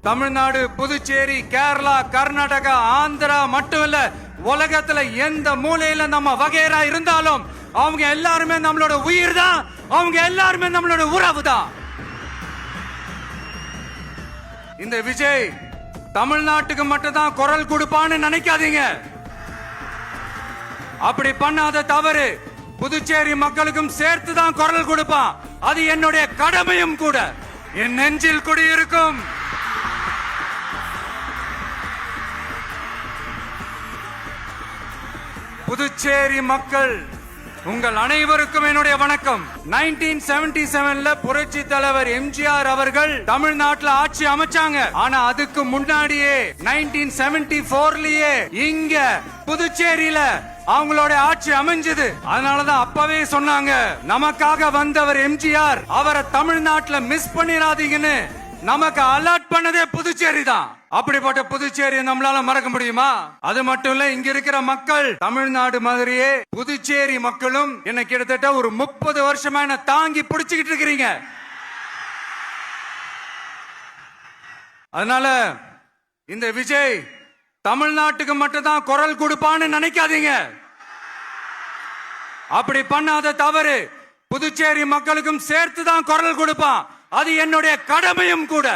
தமிழ்நாடு, புதுச்சேரி, கேரளா, கர்நாடகா, ஆந்திரா மட்டும் இல்ல, உலகத்துல எந்த மூலையில நம்ம வகைரா இருந்தாலும் அவங்க எல்லாருமே நம்மளோட உயிர் தான், அவங்க எல்லாருமே நம்மளோட உறவு தான். இந்த விஜய் தமிழ்நாட்டுக்கு மட்டும் தான் குரல் கொடுப்பான்னு நினைக்காதீங்க. அப்படி பண்ணாத தவறு புதுச்சேரி மக்களுக்கும் சேர்த்து தான் குரல் கொடுப்பான். அது என்னுடைய கடமையும் கூட. என் நெஞ்சில் குடியிருக்கும் புதுச்சேரி மக்கள் உங்கள் அனைவருக்கும் என்னுடைய வணக்கம். 1977ல புரட்சி தலைவர் எம்ஜிஆர் அவர்கள் தமிழ்நாட்டுல ஆட்சி அமைச்சாங்க. ஆனா அதுக்கு முன்னாடியே 1974லயே இங்க புதுச்சேரியில அவங்களோட ஆட்சி அமைஞ்சது. அதனாலதான் அப்பவே சொன்னாங்க, நமக்காக வந்தவர் எம்ஜிஆர், அவரை தமிழ்நாட்டுல மிஸ் பண்ணிடாதீங்கன்னு நமக்கு அலர்ட் பண்ணதே புதுச்சேரி தான். அப்படிப்பட்ட புதுச்சேரி நம்மளால மறக்க முடியுமா? அது மட்டும் இல்ல, இங்க இருக்கிற மக்கள் தமிழ்நாடு மாதிரியே புதுச்சேரி மக்களும் என்ன கிட்டத்தட்ட ஒரு 30 வருஷமா என்ன தாங்கி பிடிச்சுக்கிட்டு இருக்கிறீங்க. அதனால இந்த விஜய் தமிழ்நாட்டுக்கு மட்டும் தான் குரல் கொடுப்பான்னு நினைக்காதீங்க. அப்படி பண்ணாத தவறு புதுச்சேரி மக்களுக்கும் சேர்த்து தான் குரல் கொடுப்பான். அது என்னுடைய கடமையும் கூட.